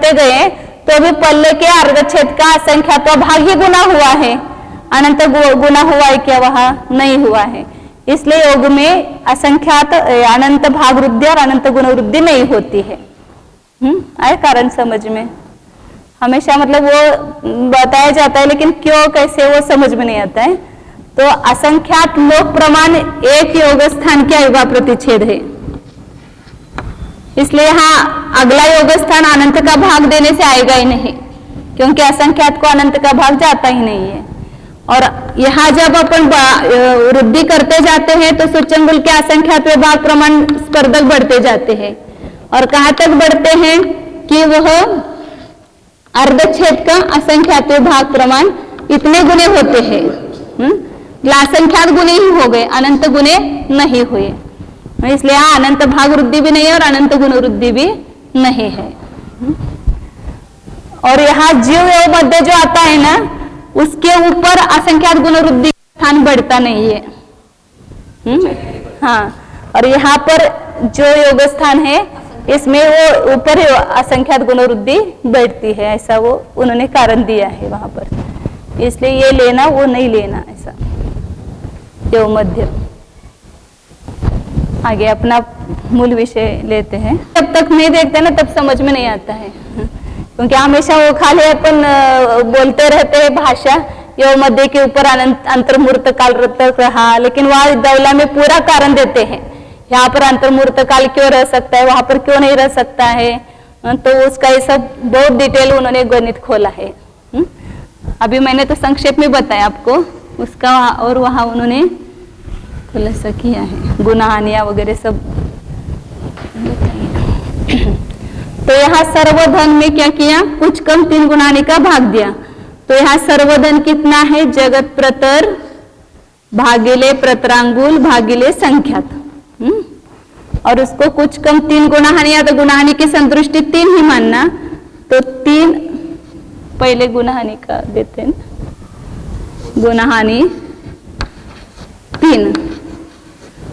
बढ़ते गए तो भी पल्ले के अर्धच्छेद का असंख्यात्व भाग ही गुना हुआ है, अनंत गुना हुआ है क्या? वहां नहीं हुआ है। इसलिए योग में असंख्यात अनंत भाग वृद्धि और अनंत गुण वृद्धि नहीं होती है। आए कारण समझ में? हमेशा मतलब वो बताया जाता है, लेकिन क्यों कैसे वो समझ में नहीं आता है। तो असंख्यात लोक प्रमाण एक योग स्थान क्या युगा प्रतिच्छेद है, इसलिए यहाँ अगला योग स्थान अनंत का भाग देने से आएगा ही नहीं, क्योंकि असंख्यात को अनंत का भाग जाता ही नहीं है। और यहाँ जब अपन वृद्धि करते जाते हैं तो सूच्यंगुल के असंख्यात भाग प्रमाण स्पर्धक बढ़ते जाते हैं, और कहाँ तक बढ़ते हैं कि वह अर्धच्छेद का असंख्यात भाग प्रमाण इतने गुने होते हैं। असंख्यात गुने ही हो गए, अनंत गुने नहीं हुए। इसलिए यहाँ अनंत भाग वृद्धि भी नहीं है और अनंत गुण वृद्धि भी नहीं है। और यहाँ जीव एवं मध्य जो आता है ना, उसके ऊपर असंख्यात गुण वृद्धि का स्थान बढ़ता नहीं है। हाँ, और यहाँ पर जो योग स्थान है इसमें वो ऊपर असंख्यात गुण वृद्धि बढ़ती है, ऐसा वो उन्होंने कारण दिया है वहां पर। इसलिए ये लेना वो नहीं लेना, ऐसा योग मध्य। आगे अपना मूल विषय लेते हैं। जब तक नहीं देखते ना तब समझ में नहीं आता है, क्योंकि हमेशा वो खाली अपन बोलते रहते हैं भाषा योग मध्य के ऊपर अंतर्मूर्त काल तक रहा, लेकिन वहां दौला में पूरा कारण देते हैं। यहाँ पर अंतर्मूर्त काल क्यों रह सकता है, वहां पर क्यों नहीं रह सकता है, तो उसका ये सब बहुत डिटेल उन्होंने गणित खोला है। अभी मैंने तो संक्षेप में बताया आपको उसका, और वहां उन्होंने खुलासा किया है, गुनाहानिया वगैरह सब। तो यहाँ सर्वधन में क्या किया, कुछ कम 3 गुणाहानि का भाग दिया। तो यहाँ सर्वधन कितना है, जगत प्रतर भागिले प्रतरांगुल भागिले संख्यात। और उसको कुछ कम 3 गुणाहानि, या तो गुणाहानि की संतुष्टि 3 ही मानना, तो 3 पहले गुणाहानि का देते हैं, गुणाहानि 3,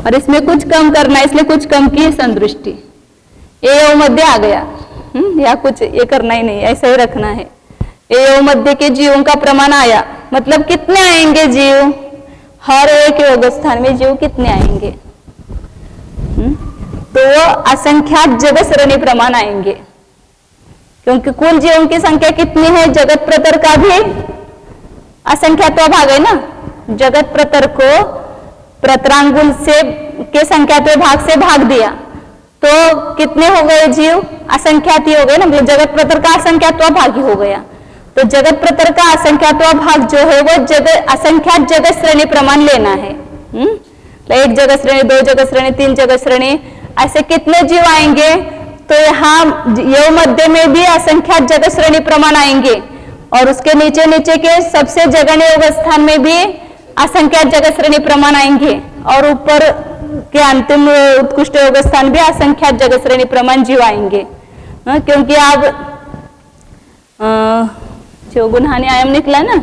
और इसमें कुछ कम करना है, इसलिए कुछ कम की संतुष्टि ए मध्य आ गया। या कुछ ये करना ही नहीं, ऐसा ही रखना है। ए मध्य के जीवों का प्रमाण आया, मतलब कितने आएंगे जीव, हर एक योग स्थान में जीव कितने आएंगे, तो वो असंख्यात जगत श्रेणी प्रमाण आएंगे, क्योंकि कुल जीवों की संख्या कितनी है, जगत प्रतर का भी असंख्यात्व भाग है ना। जगत प्रतर को प्रतरांगुल से के संख्यात्व भाग से भाग दिया तो कितने हो गए जीव, असंख्यात ही हो गए ना, मतलब जगत प्रतर का असंख्यात्व भाग ही हो गया। तो जगत प्रतर का असंख्यात्व भाग जो है वो असंख्यात जगत श्रेणी प्रमाण लेना है। तो 1 जगत श्रेणी, 2 जगत श्रेणी, 3 जगत श्रेणी, ऐसे कितने जीव आएंगे। तो यहाँ योग मध्य में भी असंख्यात जगत श्रेणी प्रमाण आएंगे, और उसके नीचे नीचे के सबसे जगन्य योग स्थान में भी असंख्यात जगत श्रेणी प्रमाण आएंगे, और ऊपर के अंतिम उत्कृष्ट योग स्थान भी असंख्यात जगत श्रेणी प्रमाण जीव आएंगे। क्योंकि अब जो गुणहानि आयाम निकला ना,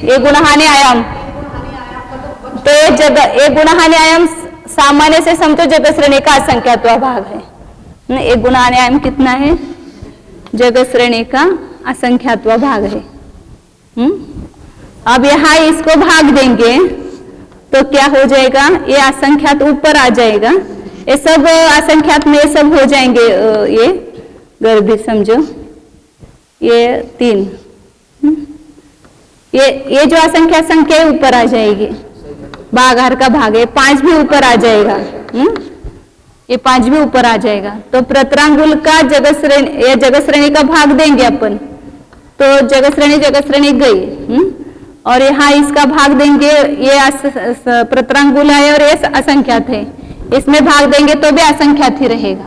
ये गुणहानि आयाम, तो ये गुणहानि आयाम सामान्य से समझो जगत श्रेणी का असंख्यात्व भाग है। एक गुणहानि आयाम कितना है, जगत श्रेणी का असंख्यात्व भाग है। अब यहाँ इसको भाग देंगे तो क्या हो जाएगा, ये असंख्यात ऊपर आ जाएगा, ये सब असंख्यात में ये सब हो जाएंगे, ये गर्भित समझो, ये 3, ये जो असंख्यात संख्या ऊपर आ जाएगी, भागाहार का भाग है, 5 भी ऊपर आ जाएगा। ये 5 भी ऊपर आ जाएगा। तो प्रतरांगुल का जगत श्रेणी का भाग देंगे अपन, तो जगत श्रेणी गई। और यहाँ इसका भाग देंगे, ये प्रतरांगुल है और ये असंख्यात है, इसमें भाग देंगे तो भी असंख्यात ही रहेगा।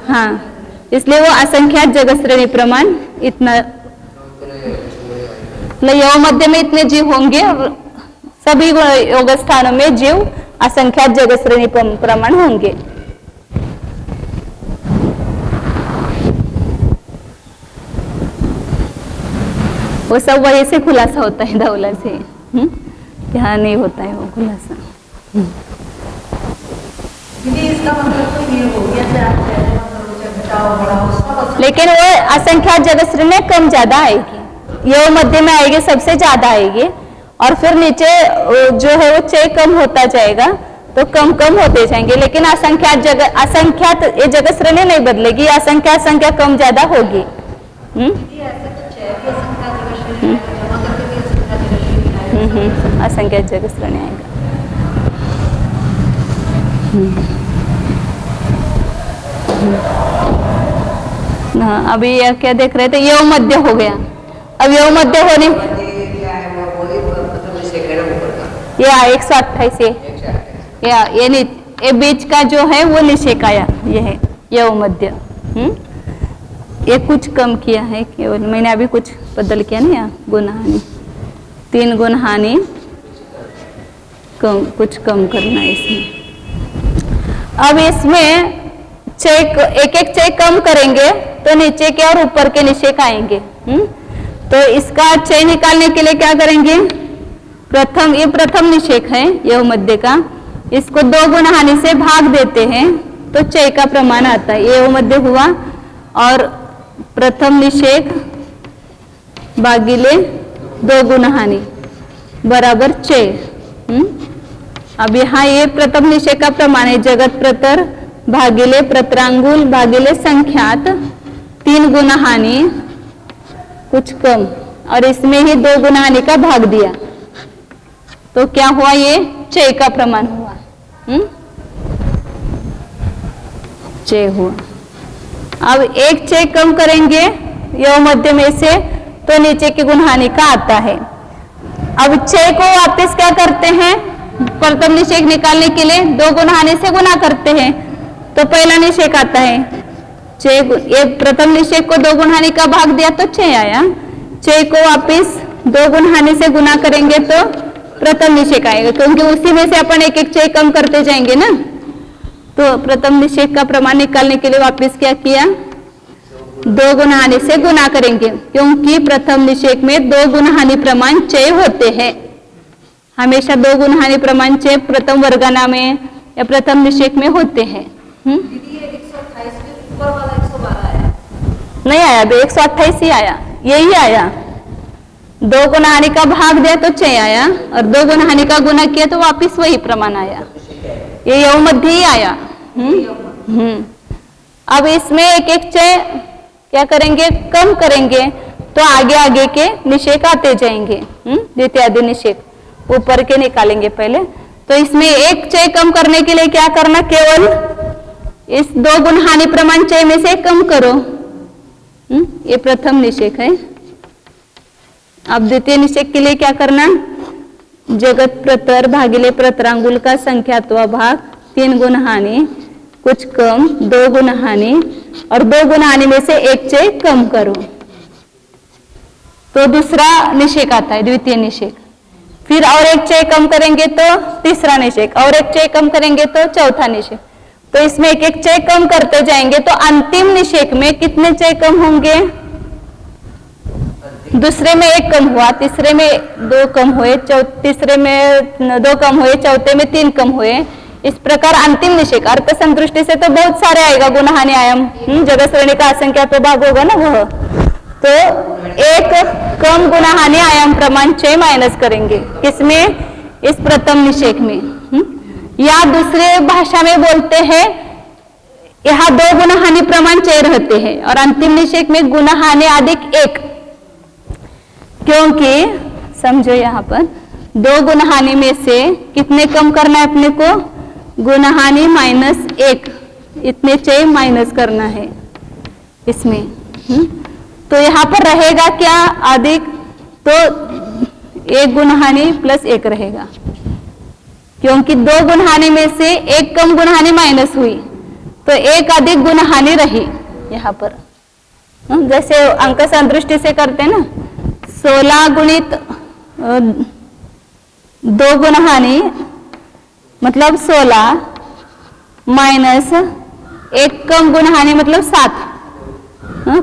हाँ, इसलिए वो असंख्यात जगत श्रेणी प्रमाण इतना, योग मध्य में इतने जीव होंगे, और सभी योग स्थानों में जीव असंख्यात जगत श्रेणी प्रमाण होंगे। वो सब वही से खुलासा होता है दौला से, यहाँ नहीं होता है वो खुलासा। इसका मतलब तो ये हो गया, लेकिन वो असंख्यात जगत श्रेणी कम ज्यादा आएगी, ये मध्य में आएगी, सबसे ज्यादा आएगी, और फिर नीचे जो है वो चय कम होता जाएगा, तो कम कम होते जाएंगे। लेकिन असंख्यात ये जगत श्रेणी नहीं बदलेगी, असंख्यात संख्या कम ज्यादा होगी। असंख्यात जगत श्रेणी आएगा। हाँ, अभी यह क्या देख रहे थे, यव मध्य हो गया। अब यव मध्य होने या 128 या ये बीच का जो है वो निषेक आया, ये है यव मध्य। ये कुछ कम किया है केवल, मैंने अभी कुछ बदल किया ना, यहाँ गुणहानि 3 गुणहानि कम, कुछ कम करना है इसमें। अब इसमें चेक एक एक चेक कम करेंगे तो नीचे के और ऊपर के निषेक आएंगे। तो इसका चय निकालने के लिए क्या करेंगे, प्रथम ये प्रथम निषेक है यह मध्य का, इसको 2 गुणहानि से भाग देते हैं तो चय का प्रमाण आता है। यह मध्य हुआ और प्रथम निषेक भागिले 2 गुणहानि बराबर चय। अब यहाँ ये प्रथम निषेक का प्रमाण है, जगत प्रतर भागिले प्रतरांगुल भागिले संख्यात 3 गुणहानि कुछ कम, और इसमें ही 2 गुणहानि का भाग दिया, तो क्या हुआ, ये चय का प्रमाण हुआ। चय हुआ। अब एक चय कम करेंगे यव मध्य में से तो नीचे की गुणहानि का आता है। अब चय को वापस क्या करते हैं, प्रथम निषेक निकालने के लिए 2 गुणहानि से गुना करते हैं, तो पहला निषेक आता है चय। ये प्रथम निषेक को 2 गुणहानि का भाग दिया तो चय आया, चय को वापस 2 गुणहानि से गुना करेंगे तो प्रथम निषेक आएगा, क्योंकि उसी में से अपन एक एक चय कम करते जाएंगे ना। तो प्रथम निषेक का प्रमाण निकालने के लिए वापस क्या किया, 2 गुणहानि से गुना करेंगे, क्योंकि प्रथम निषेक में 2 गुणहानि प्रमाण चय होते हैं। हमेशा 2 गुणहानि प्रमाण चय प्रथम वर्गना में या प्रथम निषेक में होते हैं। नहीं आया, अभी 128 ही आया, यही आया। 2 गुणहानि का भाग दिया तो चय आया, और 2 गुणहानि का गुना किया तो वापिस वही प्रमाण आया, ये यव मध्य ही आया। अब इसमें एक एक चय क्या करेंगे, कम करेंगे, तो आगे आगे के निषेक आते जाएंगे। द्वितीयादि निषेक ऊपर के निकालेंगे पहले। तो इसमें एक चय कम करने के लिए क्या करना, केवल इस 2 गुणहानि प्रमाण चय में से कम करो। ये प्रथम निषेक है। अब द्वितीय निषेक के लिए क्या करना, जगत प्रतर भागिले प्रतरांगुल का संख्यात्व भाग 3 गुणहानि कुछ कम 2 गुणहानि, और 2 गुणहानि में से एक चय कम करो, तो दूसरा निषेक आता है, द्वितीय निषेक। फिर और एक चय कम करेंगे तो तीसरा निषेक, और एक चय कम करेंगे तो चौथा निषेक। तो इसमें एक एक चय कम करते जाएंगे, तो अंतिम निषेक में कितने चय कम होंगे, दूसरे में 1 कम हुआ, तीसरे में 2 कम हुए, तीसरे में 2 कम हुए, चौथे में 3 कम हुए। इस प्रकार अंतिम निषेक अर्थ संदृष्टि से तो बहुत सारे आएगा गुणहानि आयाम, जगत श्रेणी का असंख्यात भाग होगा ना वह, तो एक कम गुणहानि आयाम प्रमाण चय माइनस करेंगे, किसमें, इस प्रथम निषेक में। या दूसरे भाषा में बोलते हैं, यहाँ 2 गुणहानि प्रमाण चय रहते हैं और अंतिम निषेक में गुणहानि अधिक 1, क्योंकि समझो यहाँ पर 2 गुणहानि में से कितने कम करना है अपने को, गुणहानि -1, इतने चय माइनस करना है इसमें। तो यहाँ पर रहेगा क्या, अधिक, तो 1 गुणहानि प्लस 1 रहेगा, क्योंकि 2 गुणहानि में से 1 कम गुणहानि माइनस हुई, तो 1 अधिक गुणहानि रही यहाँ पर। जैसे अंक संदृष्टि से करते हैं ना, 16 गुणित 2 गुणहानि मतलब 16 माइनस 1 कम गुणहानि मतलब 7,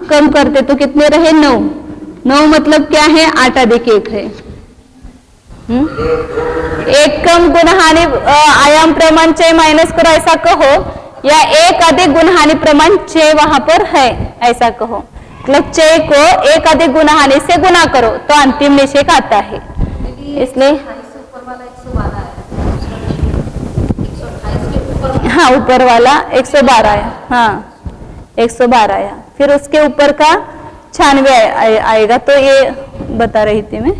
कम करते तो कितने रहे, 9। 9 मतलब क्या है, 8 अधिक 1 है। 1 कम गुणहानि आयाम प्रमाण चय माइनस करो, ऐसा कहो या एक अधिक गुणहानि प्रमाण चे वहां पर है, ऐसा कहो। मतलब चे को एक अधिक गुणहानि से गुना करो तो अंतिम निषेक आता है। इसलिए हाँ ऊपर वाला 112 आया, हाँ 112 आया, फिर उसके ऊपर का 96 आएगा। तो ये बता रही थी मैं।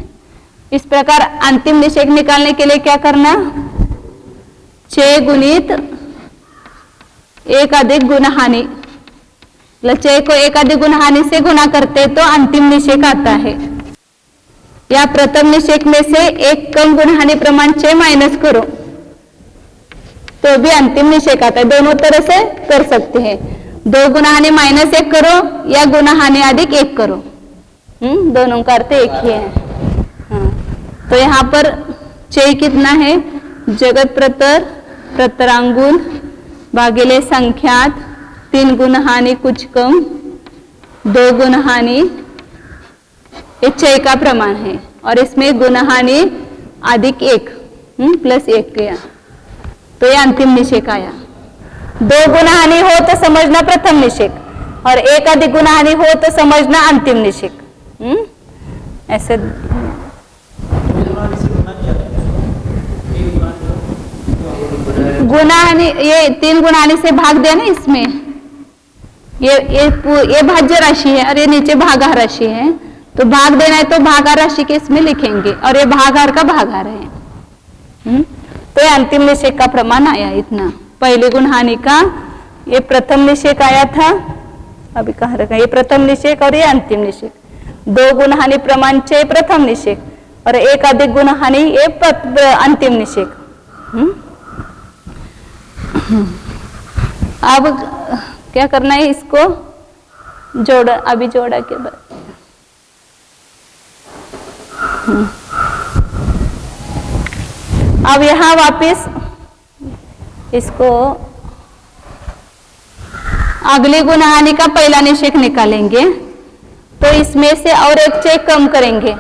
इस प्रकार अंतिम निषेक निकालने के लिए क्या करना, 6 गुणित एक अधिक गुणहानि, मतलब 6 को एक अधिक गुणहानि से गुना करते तो अंतिम निषेक आता है। या प्रथम निषेक में से एक कम गुणहानि प्रमाण 6 माइनस करो तो भी अंतिम निषेक आता है। दोनों तरह से कर सकते हैं, 2 गुणहानि माइनस 1 करो या गुणहानि अधिक 1 करो, दोनों का अर्थ एक ही है। हाँ। तो यहाँ पर 6 कितना है, जगत प्रतर प्रतरांगुल भागिले संख्यात 3 गुणहानि कुछ कम 2 गुणहानि, ये 6 का प्रमाण है। और इसमें गुणहानि अधिक 1 प्लस 1 किया तो ये अंतिम निषेक आया। 2 गुणहानि हो तो समझना प्रथम निषेक, और 1 अधिक गुणहानि हो तो समझना अंतिम निषेक। ऐसे गुणहानि, ये 3 गुणहानि से भाग दिया ना, इसमें ये भाज्य राशि है और ये नीचे भागाहार राशि है, तो भाग देना है तो भागाहार राशि के इसमें लिखेंगे, और ये भागाहार का भागाहार है। तो ये अंतिम निषेक का प्रमाण आया इतना। पहले गुणहानि का ये प्रथम निषेक आया था, अभी कहाँ रखा, ये प्रथम निषेक और ये अंतिम निषेक। 2 गुणहानि प्रमाण 6 प्रथम निषेक और 1 अधिक गुणहानि ये अंतिम निषेक। अब क्या करना है, इसको जोड़ा, अभी जोड़ा के बाद अब यहां वापस इसको अगली गुणहानि का पहला निषेक निकालेंगे, तो इसमें से और एक 6 कम करेंगे,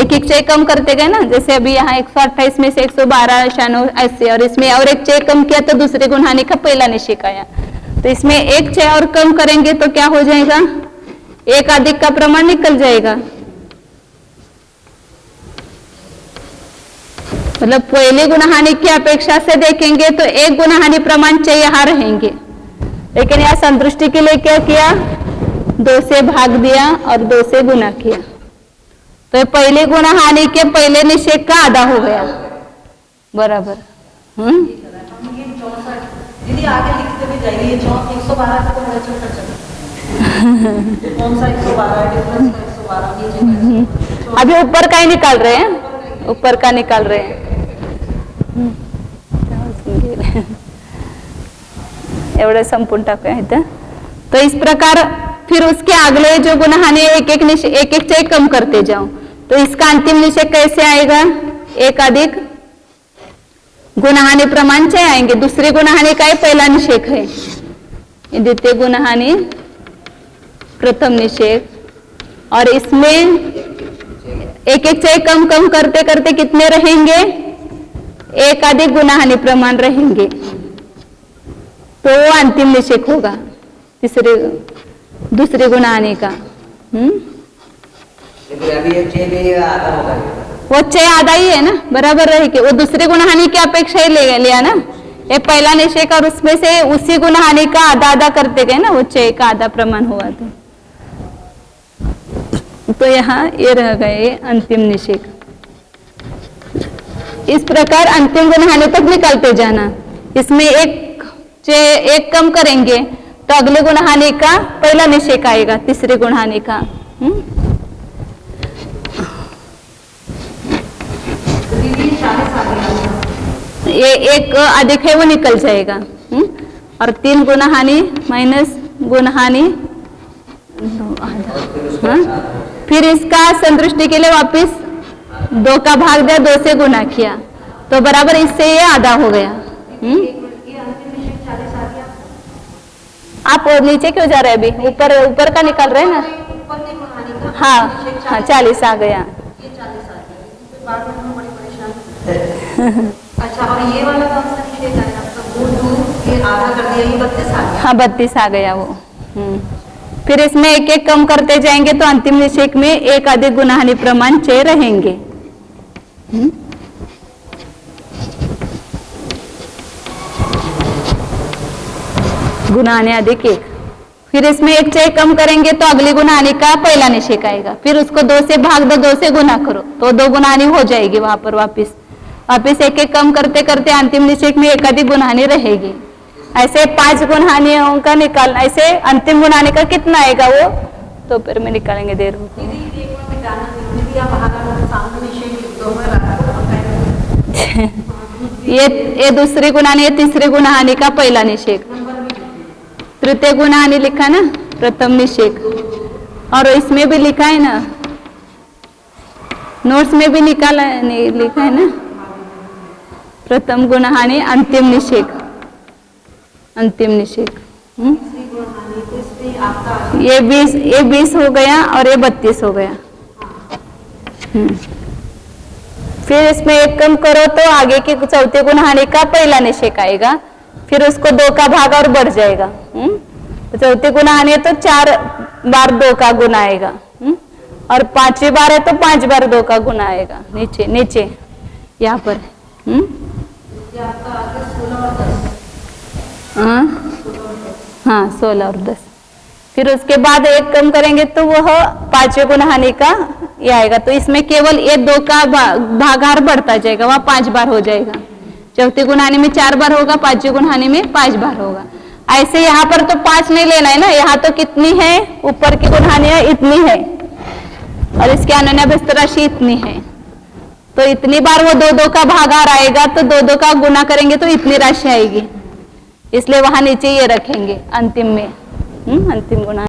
एक 6 कम करते गए ना, जैसे अभी यहाँ 128 में से 112 96 ऐसे, और इसमें और एक 6 कम किया तो दूसरे गुणहानि का पहला निषेक आया। तो इसमें एक 6 और कम करेंगे तो क्या हो जाएगा, 1 अधिक का प्रमाण निकल जाएगा। मतलब पहले गुणहानि की अपेक्षा से देखेंगे तो 1 गुणहानि प्रमाण 6 यहाँ रहेंगे, लेकिन यहाँ संतुष्टि के लिए क्या किया, 2 से भाग दिया और 2 से गुना किया, तो पहले गुणहानि के पहले निषेक का आधा हो गया बराबर। दीदी आगे लिखते भी जाइए, ये 112 का तो बड़ा छोटा चला कौन सा 112 है, डिफरेंस 112 अभी ऊपर का ही निकाल रहे हैं, ऊपर का निकाल रहे हैं। एवढं संपूर्ण टाकूया इथं। तो इस प्रकार फिर उसके अगले जो गुणहानि एक एक 6 कम करते जाओ, तो इसका अंतिम निषेक कैसे आएगा, 1 अधिक गुणहानि प्रमाण 6 आएंगे। दूसरी गुणहानि का ही पहला निषेक है, द्वितीय गुणहानि प्रथम निषेक, और इसमें एक 6 कम कम करते करते कितने रहेंगे, 1 अधिक गुणहानि प्रमाण रहेंगे, तो वो अंतिम निषेक होगा दूसरी गुणहानि का। वो 6 आधा ही है ना, बराबर रहेगी, वो दूसरी गुणहानि की अपेक्षा ही ले लिया ना, ये पहला निषेक और उसमें से उसी गुणहानि का आधा आधा करते गए ना, वो 6 का आधा प्रमाण हुआ तो यहाँ ये रह गए अंतिम निषेक। इस प्रकार अंतिम गुणहानि तक निकालते जाना। इसमें एक कम करेंगे तो अगले गुणहानि का पहला निषेक आएगा, तीसरे गुणहानि का। ये 1 अधिक है वो निकल जाएगा, और 3 गुणहानि माइनस गुणहानि, फिर इसका संतुष्टि के लिए वापस 2 का भाग दिया, 2 से गुना किया, तो बराबर इससे ये आधा हो गया। आप नीचे क्यों जा रहे हैं, अभी ऊपर का निकाल रहे हैं ना। हाँ 40 आ गया। अच्छा, और ये वाला कौन सा निषेध आया आपका? वो 2 ये आधा कर दिया, ये 32 आ गया। हाँ 32 आ गया वो। फिर इसमें एक एक कम करते जाएंगे तो अंतिम निषेक में एक अधिक गुणहानि प्रमाण 6 रहेंगे। गुणहानि अधिक 1। फिर इसमें एक 6 कम करेंगे तो अगली गुणहानि का पहला निषेक आएगा। फिर उसको 2 से भाग दो, 2 से गुना करो तो 2 गुणहानि हो जाएगी। वहां पर वापिस एक एक कम करते करते अंतिम निषेक में एक अधिक गुणहानि रहेगी। ऐसे 5 गुणहानियों का निकालना, ऐसे अंतिम गुणहानि का कितना आएगा वो तो फिर में निकालेंगे, देर होगी। ये दूसरी गुणहानि, ये तीसरी गुणहानि का पहला निषेक। तृतीय गुणहानि लिखा ना, प्रथम निषेक। और इसमें भी लिखा है ना, नोट्स में भी निकाला लिखा है ना, प्रथम गुणहानि अंतिम निषेक। अंतिम निषेक ये 20 हो गया और ये 32 हो गया। फिर इसमें एक कम करो तो आगे की चौथी गुणहानि का पहला निषेक आएगा। फिर उसको 2 का भाग और बढ़ जाएगा। तो चौथी गुणहानि है तो 4 बार 2 का गुना आएगा। और 5वीं बार है तो 5 बार 2 का गुना आएगा। नीचे यहाँ पर हाँ 16 और 10। फिर उसके बाद एक कम करेंगे तो वह 5वें गुणहानि का ये आएगा। तो इसमें केवल ये 2 का भागाहार बढ़ता जाएगा, वह 5 बार हो जाएगा। चौथी गुणहानि में 4 बार होगा, 5वीं गुणहानि में 5 बार होगा। ऐसे यहाँ पर तो 5 नहीं लेना है ना, यहाँ तो कितनी है, ऊपर की गुणहानियां इतनी है और इसके अनन्यभ्यस्त राशि इतनी है। तो इतनी बार वो 2 का भागाहार आएगा तो 2 का गुना करेंगे तो इतनी राशि आएगी। इसलिए वहां नीचे ये रखेंगे अंतिम में, अंतिम गुणा।